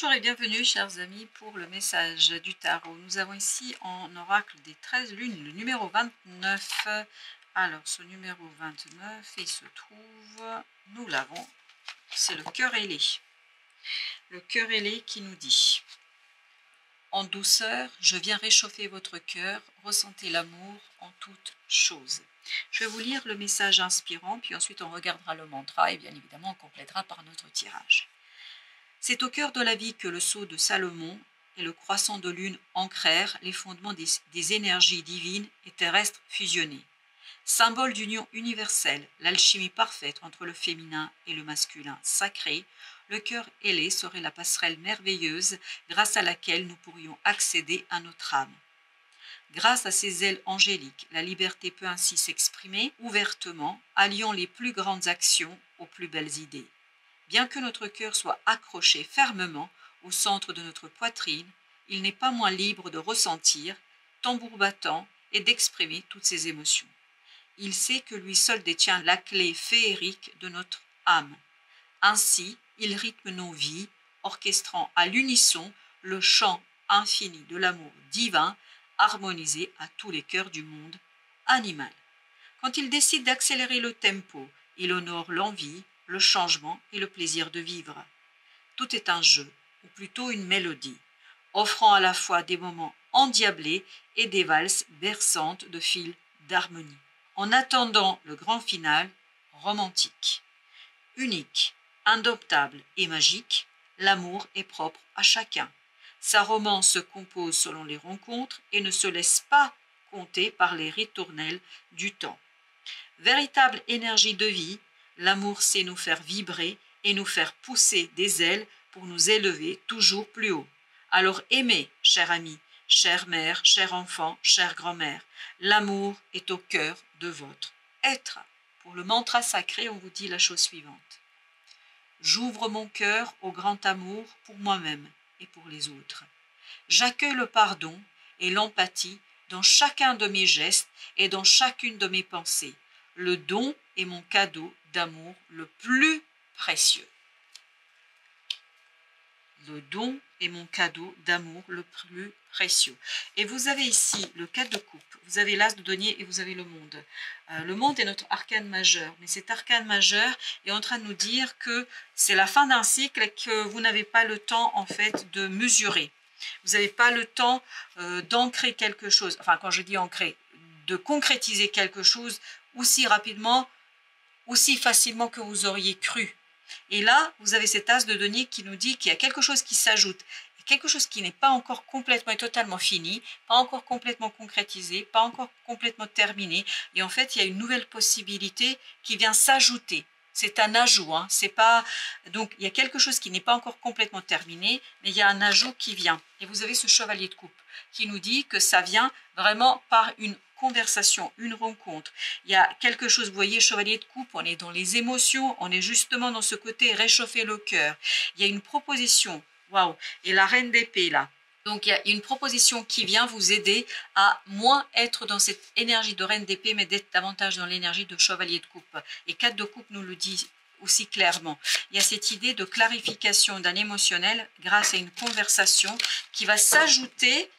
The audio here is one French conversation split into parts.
Bonjour et bienvenue chers amis pour le message du tarot. Nous avons ici en oracle des 13 lunes le numéro 29. Alors ce numéro 29, il se trouve, nous l'avons, c'est le cœur ailé. Le cœur ailé qui nous dit: en douceur, je viens réchauffer votre cœur, ressentez l'amour en toutes choses. Je vais vous lire le message inspirant, puis ensuite on regardera le mantra et bien évidemment on complétera par notre tirage. C'est au cœur de la vie que le sceau de Salomon et le croissant de lune ancrèrent les fondements des énergies divines et terrestres fusionnées. Symbole d'union universelle, l'alchimie parfaite entre le féminin et le masculin sacré, le cœur ailé serait la passerelle merveilleuse grâce à laquelle nous pourrions accéder à notre âme. Grâce à ses ailes angéliques, la liberté peut ainsi s'exprimer ouvertement, alliant les plus grandes actions aux plus belles idées. Bien que notre cœur soit accroché fermement au centre de notre poitrine, il n'est pas moins libre de ressentir, tambour battant, et d'exprimer toutes ses émotions. Il sait que lui seul détient la clé féerique de notre âme. Ainsi, il rythme nos vies, orchestrant à l'unisson le chant infini de l'amour divin, harmonisé à tous les cœurs du monde animal. Quand il décide d'accélérer le tempo, il honore l'envie, le changement et le plaisir de vivre. Tout est un jeu, ou plutôt une mélodie, offrant à la fois des moments endiablés et des valses berçantes de fils d'harmonie. En attendant le grand final, romantique. Unique, indomptable et magique, l'amour est propre à chacun. Sa romance se compose selon les rencontres et ne se laisse pas compter par les ritournelles du temps. Véritable énergie de vie, l'amour sait nous faire vibrer et nous faire pousser des ailes pour nous élever toujours plus haut. Alors aimez, cher ami, chère mère, cher enfant, chère grand-mère, l'amour est au cœur de votre être. Pour le mantra sacré, on vous dit la chose suivante. J'ouvre mon cœur au grand amour pour moi-même et pour les autres. J'accueille le pardon et l'empathie dans chacun de mes gestes et dans chacune de mes pensées. Le don est mon cadeau d'amour le plus précieux. Le don est mon cadeau d'amour le plus précieux. Et vous avez ici le 4 de coupe, vous avez l'as de denier et vous avez le monde. Le monde est notre arcane majeur, mais cet arcane majeur est en train de nous dire que c'est la fin d'un cycle et que vous n'avez pas le temps en fait de mesurer. Vous n'avez pas le temps d'ancrer quelque chose, enfin quand je dis ancrer, de concrétiser quelque chose aussi rapidement, aussi facilement que vous auriez cru. Et là, vous avez cet as de denier qui nous dit qu'il y a quelque chose qui s'ajoute, quelque chose qui n'est pas encore complètement et totalement fini, pas encore complètement concrétisé, pas encore complètement terminé. Et en fait, il y a une nouvelle possibilité qui vient s'ajouter. C'est un ajout, hein. C'est pas... Donc, il y a quelque chose qui n'est pas encore complètement terminé, mais il y a un ajout qui vient. Et vous avez ce chevalier de coupe qui nous dit que ça vient vraiment par une conversation, une rencontre. Il y a quelque chose, vous voyez, chevalier de coupe, on est dans les émotions, on est justement dans ce côté réchauffer le cœur. Il y a une proposition, waouh, et la reine d'épée là. Donc il y a une proposition qui vient vous aider à moins être dans cette énergie de reine d'épée, mais d'être davantage dans l'énergie de chevalier de coupe. Et 4 de coupe nous le dit aussi clairement. Il y a cette idée de clarification d'un émotionnel grâce à une conversation qui va s'ajouter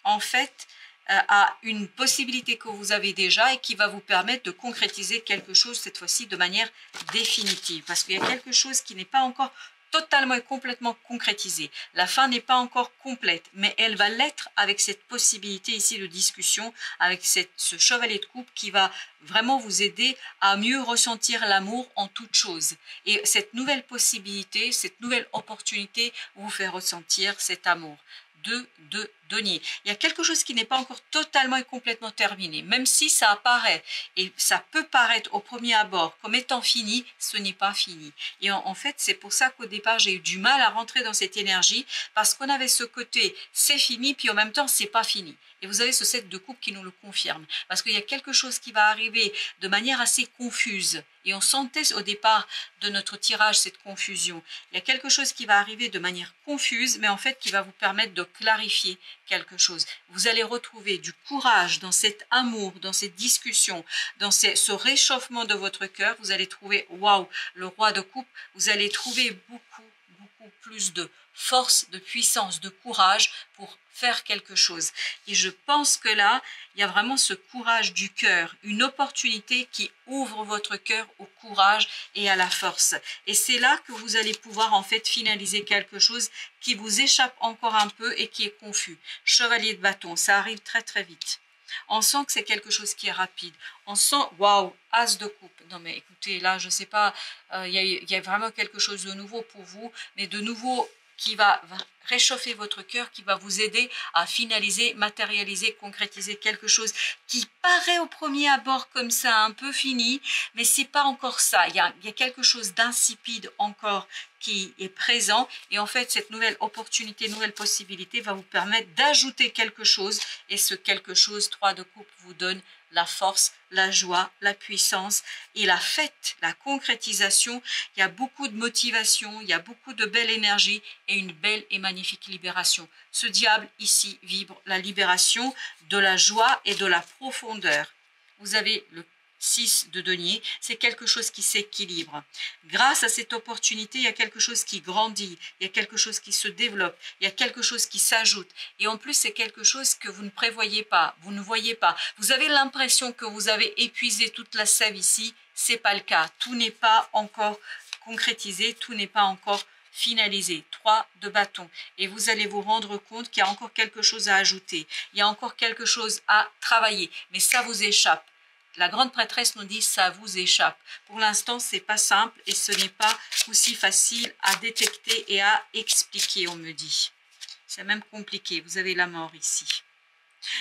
en fait à une possibilité que vous avez déjà et qui va vous permettre de concrétiser quelque chose cette fois-ci de manière définitive. Parce qu'il y a quelque chose qui n'est pas encore totalement et complètement concrétisé. La fin n'est pas encore complète, mais elle va l'être avec cette possibilité ici de discussion, avec ce chevalier de coupe qui va vraiment vous aider à mieux ressentir l'amour en toute chose. Et cette nouvelle possibilité, cette nouvelle opportunité vous fait ressentir cet amour. De denier. Il y a quelque chose qui n'est pas encore totalement et complètement terminé, même si ça apparaît et ça peut paraître au premier abord comme étant fini, ce n'est pas fini. Et en fait, c'est pour ça qu'au départ, j'ai eu du mal à rentrer dans cette énergie parce qu'on avait ce côté c'est fini, puis en même temps, c'est pas fini. Et vous avez ce 7 de coupe qui nous le confirme parce qu'il y a quelque chose qui va arriver de manière assez confuse. Et on sentait au départ de notre tirage cette confusion. Il y a quelque chose qui va arriver de manière confuse, mais en fait qui va vous permettre de clarifier quelque chose. Vous allez retrouver du courage dans cet amour, dans cette discussion, dans ce réchauffement de votre cœur. Vous allez trouver, waouh, le roi de coupe, vous allez trouver beaucoup beaucoup plus de force, de puissance, de courage pour faire quelque chose. Et je pense que là, il y a vraiment ce courage du cœur, une opportunité qui ouvre votre cœur au courage et à la force. Et c'est là que vous allez pouvoir en fait finaliser quelque chose qui vous échappe encore un peu et qui est confus. Chevalier de bâton, ça arrive très très vite. On sent que c'est quelque chose qui est rapide. On sent, waouh, as de coupe. Non mais écoutez, là, je ne sais pas, il y a vraiment quelque chose de nouveau pour vous, mais de nouveau qui va réchauffer votre cœur, qui va vous aider à finaliser, matérialiser, concrétiser quelque chose qui paraît au premier abord comme ça, un peu fini, mais c'est pas encore ça. Il y a quelque chose d'insipide encore qui est présent, et en fait, cette nouvelle opportunité, nouvelle possibilité va vous permettre d'ajouter quelque chose, et ce quelque chose, 3 de coupe, vous donne la force, la joie, la puissance et la fête, la concrétisation. Il y a beaucoup de motivation, il y a beaucoup de belle énergie et une belle et magnifique libération. Ce diable ici vibre la libération de la joie et de la profondeur. Vous avez le 6 de denier, c'est quelque chose qui s'équilibre. Grâce à cette opportunité, il y a quelque chose qui grandit, il y a quelque chose qui se développe, il y a quelque chose qui s'ajoute. Et en plus, c'est quelque chose que vous ne prévoyez pas, vous ne voyez pas. Vous avez l'impression que vous avez épuisé toute la sève ici, c'est pas le cas. Tout n'est pas encore concrétisé, tout n'est pas encore finalisé. 3 de bâton. Et vous allez vous rendre compte qu'il y a encore quelque chose à ajouter, il y a encore quelque chose à travailler, mais ça vous échappe. La grande prêtresse nous dit ça vous échappe. Pour l'instant, c'est pas simple et ce n'est pas aussi facile à détecter et à expliquer, on me dit. C'est même compliqué. Vous avez la mort ici.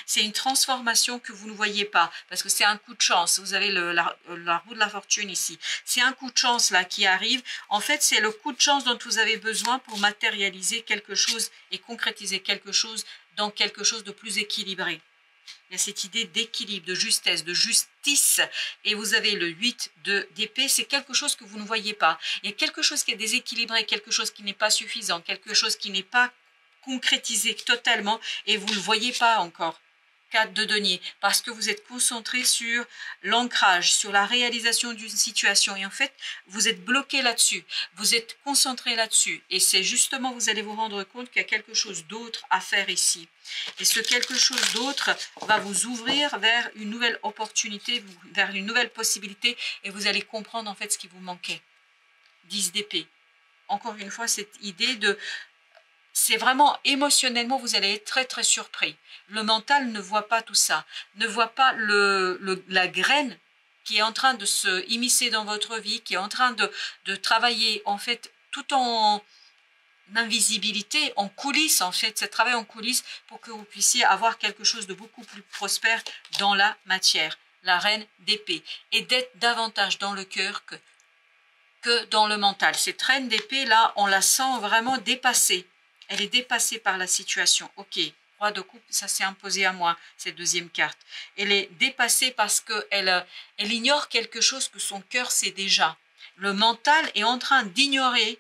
C'est une transformation que vous ne voyez pas parce que c'est un coup de chance. Vous avez la roue de la fortune ici. C'est un coup de chance là qui arrive. En fait, c'est le coup de chance dont vous avez besoin pour matérialiser quelque chose et concrétiser quelque chose dans quelque chose de plus équilibré. Il y a cette idée d'équilibre, de justesse, de justice. Et vous avez le 8 d'épée, c'est quelque chose que vous ne voyez pas. Il y a quelque chose qui est déséquilibré, quelque chose qui n'est pas suffisant, quelque chose qui n'est pas concrétisé totalement et vous ne le voyez pas encore. 4 de denier, parce que vous êtes concentré sur l'ancrage, sur la réalisation d'une situation. Et en fait, vous êtes bloqué là-dessus, vous êtes concentré là-dessus. Et c'est justement, vous allez vous rendre compte qu'il y a quelque chose d'autre à faire ici. Et ce quelque chose d'autre va vous ouvrir vers une nouvelle opportunité, vers une nouvelle possibilité, et vous allez comprendre en fait ce qui vous manquait. 10 d'épée. Encore une fois, cette idée de... C'est vraiment émotionnellement, vous allez être très très surpris. Le mental ne voit pas tout ça, ne voit pas la graine qui est en train de se immiscer dans votre vie, qui est en train de travailler en fait tout en invisibilité, en coulisses en fait, c'est travail en coulisses pour que vous puissiez avoir quelque chose de beaucoup plus prospère dans la matière, la reine d'épée, et d'être davantage dans le cœur que dans le mental. Cette reine d'épée là, on la sent vraiment dépassée. Elle est dépassée par la situation. Ok, roi de coupe, ça s'est imposé à moi, cette deuxième carte. Elle est dépassée parce qu'elle ignore quelque chose que son cœur sait déjà. Le mental est en train d'ignorer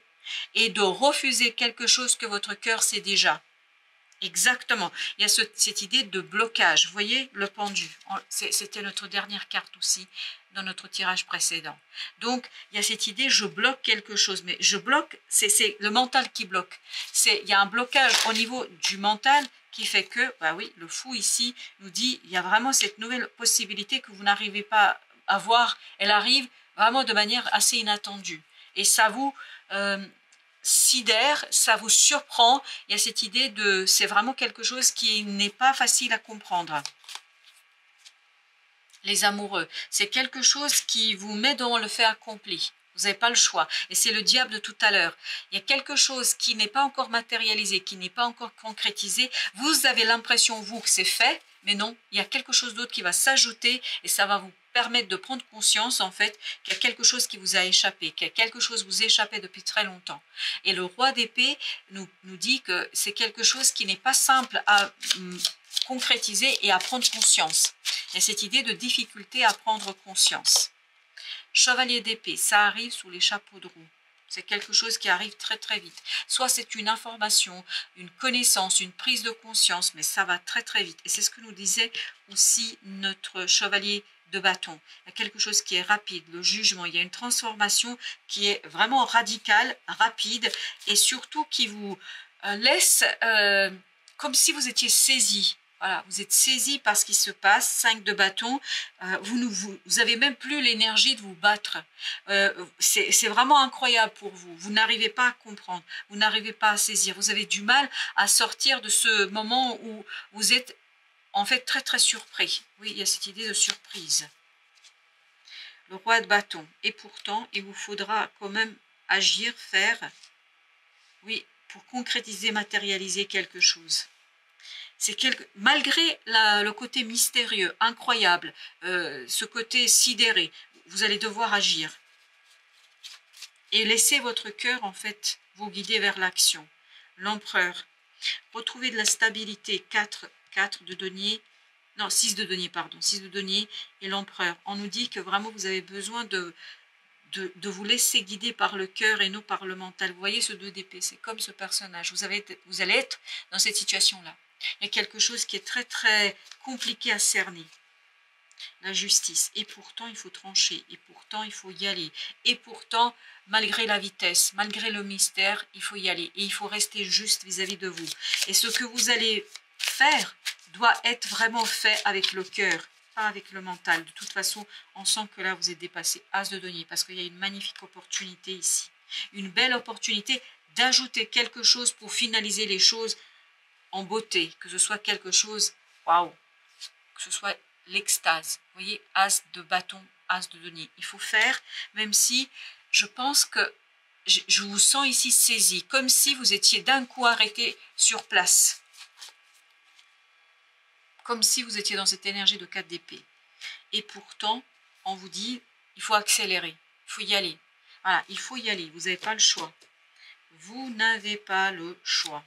et de refuser quelque chose que votre cœur sait déjà. Exactement. Il y a cette idée de blocage. Vous voyez, le pendu. C'était notre dernière carte aussi dans notre tirage précédent. Donc, il y a cette idée, je bloque quelque chose. Mais je bloque, c'est le mental qui bloque. Il y a un blocage au niveau du mental qui fait que, bah oui, le fou ici nous dit, il y a vraiment cette nouvelle possibilité que vous n'arrivez pas à voir. Elle arrive vraiment de manière assez inattendue. Et ça vous... sidère, ça vous surprend. Il y a cette idée de, c'est vraiment quelque chose qui n'est pas facile à comprendre. Les amoureux, c'est quelque chose qui vous met dans le fait accompli. Vous n'avez pas le choix. Et c'est le diable de tout à l'heure. Il y a quelque chose qui n'est pas encore matérialisé, qui n'est pas encore concrétisé. Vous avez l'impression, vous, que c'est fait, mais non, il y a quelque chose d'autre qui va s'ajouter et ça va vous permettre de prendre conscience, en fait, qu'il y a quelque chose qui vous a échappé, qu'il y a quelque chose qui vous échappait depuis très longtemps. Et le roi d'épée nous dit que c'est quelque chose qui n'est pas simple à concrétiser et à prendre conscience. Il y a cette idée de difficulté à prendre conscience. Chevalier d'épée, ça arrive sous les chapeaux de roue. C'est quelque chose qui arrive très très vite. Soit c'est une information, une connaissance, une prise de conscience, mais ça va très très vite. Et c'est ce que nous disait aussi notre chevalier de bâton. Il y a quelque chose qui est rapide, le jugement. Il y a une transformation qui est vraiment radicale, rapide et surtout qui vous laisse comme si vous étiez saisi. Voilà, vous êtes saisi par ce qui se passe, 5 de bâton, vous avez même plus l'énergie de vous battre. C'est vraiment incroyable pour vous. Vous n'arrivez pas à comprendre, vous n'arrivez pas à saisir. Vous avez du mal à sortir de ce moment où vous êtes en fait très très surpris. Oui, il y a cette idée de surprise. Le roi de bâton. Et pourtant, il vous faudra quand même agir, faire, oui, pour concrétiser, matérialiser quelque chose. Malgré le côté mystérieux, incroyable, ce côté sidéré, vous allez devoir agir. Et laisser votre cœur, en fait, vous guider vers l'action. L'empereur. Retrouver de la stabilité. 4 de denier. Non, 6 de denier, pardon. 6 de denier et l'empereur. On nous dit que vraiment, vous avez besoin de vous laisser guider par le cœur et non par le mental. Vous voyez ce 2 d'épée, c'est comme ce personnage. Vous allez être dans cette situation-là. Il y a quelque chose qui est très très compliqué à cerner. La justice. Et pourtant, il faut trancher. Et pourtant, il faut y aller. Et pourtant, malgré la vitesse, malgré le mystère, il faut y aller. Et il faut rester juste vis-à-vis de vous. Et ce que vous allez faire doit être vraiment fait avec le cœur, pas avec le mental. De toute façon, on sent que là, vous êtes dépassé. As de denier, parce qu'il y a une magnifique opportunité ici. Une belle opportunité d'ajouter quelque chose pour finaliser les choses en beauté, que ce soit quelque chose, waouh, que ce soit l'extase. Vous voyez, as de bâton, as de denier. Il faut faire, même si je pense que je vous sens ici saisi, comme si vous étiez d'un coup arrêté sur place. Comme si vous étiez dans cette énergie de 4 d'épée. Et pourtant, on vous dit, il faut accélérer, il faut y aller. Voilà, il faut y aller, vous n'avez pas le choix. Vous n'avez pas le choix.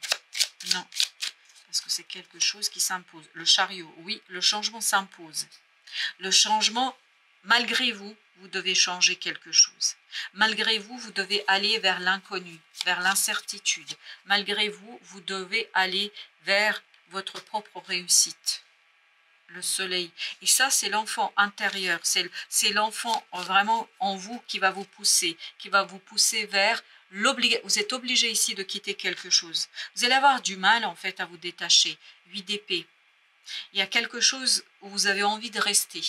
Non. Parce que c'est quelque chose qui s'impose. Le chariot, oui, le changement s'impose. Le changement, malgré vous, vous devez changer quelque chose. Malgré vous, vous devez aller vers l'inconnu, vers l'incertitude. Malgré vous, vous devez aller vers votre propre réussite. Le soleil. Et ça, c'est l'enfant intérieur. C'est l'enfant vraiment en vous qui va vous pousser vers vous êtes obligé ici de quitter quelque chose. Vous allez avoir du mal en fait à vous détacher. 8 d'épée. Il y a quelque chose où vous avez envie de rester.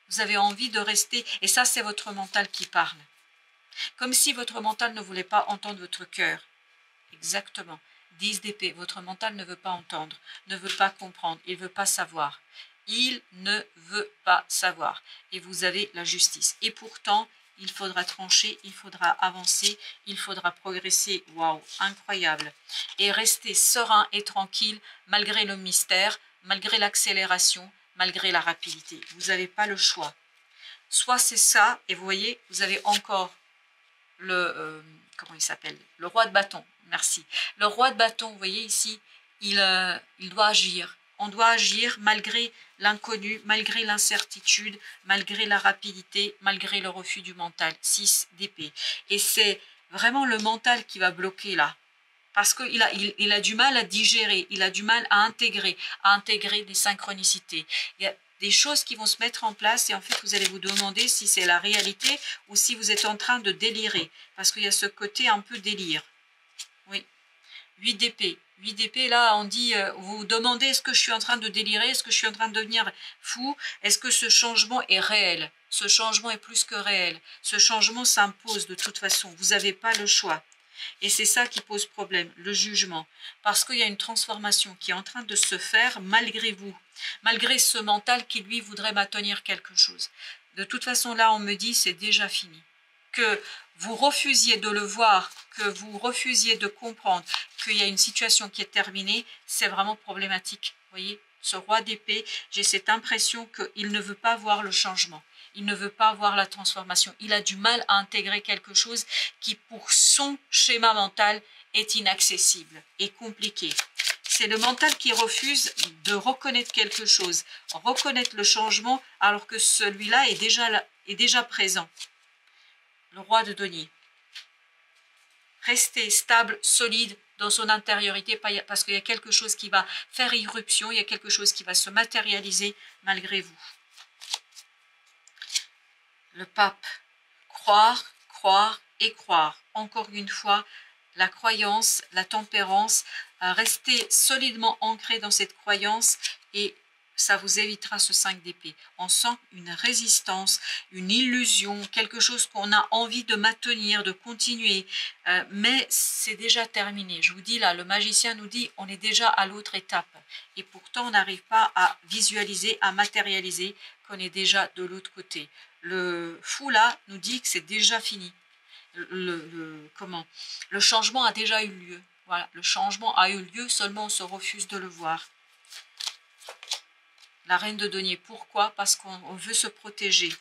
Vous avez envie de rester et ça c'est votre mental qui parle. Comme si votre mental ne voulait pas entendre votre cœur. Exactement. 10 d'épée. Votre mental ne veut pas entendre, ne veut pas comprendre, il ne veut pas savoir. Il ne veut pas savoir. Et vous avez la justice. Et pourtant, il faudra trancher, il faudra avancer, il faudra progresser. Waouh, incroyable. Et rester serein et tranquille malgré le mystère, malgré l'accélération, malgré la rapidité. Vous n'avez pas le choix. Soit c'est ça, et vous voyez, vous avez encore le... comment il s'appelle? Le roi de bâton. Merci. Le roi de bâton, vous voyez ici, il doit agir. On doit agir malgré l'inconnu, malgré l'incertitude, malgré la rapidité, malgré le refus du mental. 6 d'épée. Et c'est vraiment le mental qui va bloquer là. Parce qu'il a du mal à digérer, il a du mal à intégrer des synchronicités. Il y a des choses qui vont se mettre en place et en fait, vous allez vous demander si c'est la réalité ou si vous êtes en train de délirer. Parce qu'il y a ce côté un peu délire. Oui. 8 d'épée. 8 d'épée, là, on dit, vous vous demandez, est-ce que je suis en train de délirer? Est-ce que je suis en train de devenir fou? Est-ce que ce changement est réel? Ce changement est plus que réel. Ce changement s'impose de toute façon. Vous n'avez pas le choix. Et c'est ça qui pose problème, le jugement. Parce qu'il y a une transformation qui est en train de se faire malgré vous. Malgré ce mental qui, lui, voudrait maintenir quelque chose. De toute façon, là, on me dit, c'est déjà fini. Que vous refusiez de le voir, que vous refusiez de comprendre qu'il y a une situation qui est terminée, c'est vraiment problématique. Vous voyez, ce roi d'épée, j'ai cette impression qu'il ne veut pas voir le changement. Il ne veut pas voir la transformation. Il a du mal à intégrer quelque chose qui, pour son schéma mental, est inaccessible et compliqué. C'est le mental qui refuse de reconnaître quelque chose, reconnaître le changement, alors que celui-là est déjà présent. Le roi de denier. Restez stable, solide dans son intériorité, parce qu'il y a quelque chose qui va faire irruption, il y a quelque chose qui va se matérialiser malgré vous. le pape. Croire, croire et croire. Encore une fois, la croyance, la tempérance, rester solidement ancré dans cette croyance et ça vous évitera ce 5 d'épée. On sent une résistance, une illusion, quelque chose qu'on a envie de maintenir, de continuer, mais c'est déjà terminé. Je vous dis là, le magicien nous dit on est déjà à l'autre étape et pourtant on n'arrive pas à visualiser, à matérialiser qu'on est déjà de l'autre côté. Le fou là nous dit que c'est déjà fini. Le changement a déjà eu lieu. Voilà, le changement a eu lieu, seulement on se refuse de le voir. La reine de denier, pourquoi? Parce qu'on veut se protéger.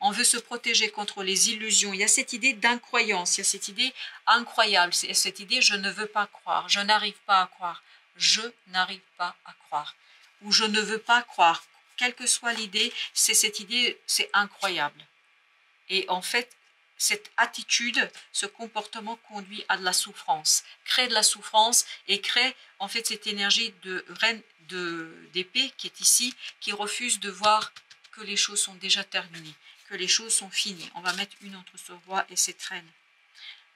On veut se protéger contre les illusions. Il y a cette idée d'incroyance, il y a cette idée incroyable, cette idée je ne veux pas croire, je n'arrive pas à croire, je n'arrive pas à croire, ou je ne veux pas croire. Quelle que soit l'idée, c'est cette idée, c'est incroyable. Et en fait, cette attitude, ce comportement conduit à de la souffrance, crée de la souffrance et crée en fait cette énergie de reine d'épée qui est ici, qui refuse de voir que les choses sont déjà terminées, que les choses sont finies. On va mettre une entre ce roi et cette reine.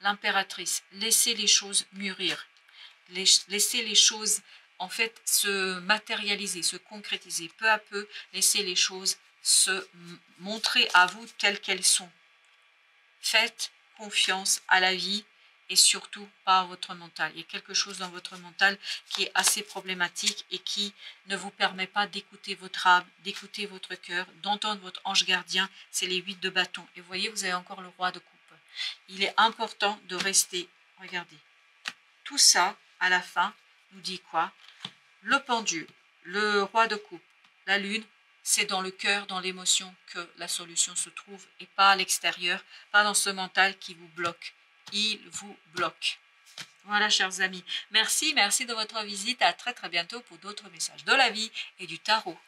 L'impératrice, laissez les choses mûrir, laissez les choses en fait se matérialiser, se concrétiser peu à peu, laissez les choses se montrer à vous telles qu'elles sont. Faites confiance à la vie et surtout pas à votre mental. Il y a quelque chose dans votre mental qui est assez problématique et qui ne vous permet pas d'écouter votre âme, d'écouter votre cœur, d'entendre votre ange gardien. C'est les 8 de bâton. Et vous voyez, vous avez encore le roi de coupe. Il est important de rester, regardez, tout ça à la fin nous dit quoi? Le pendule, le roi de coupe, la lune, c'est dans le cœur, dans l'émotion que la solution se trouve et pas à l'extérieur, pas dans ce mental qui vous bloque. Il vous bloque. Voilà, chers amis. Merci de votre visite. À très bientôt pour d'autres messages de la vie et du tarot.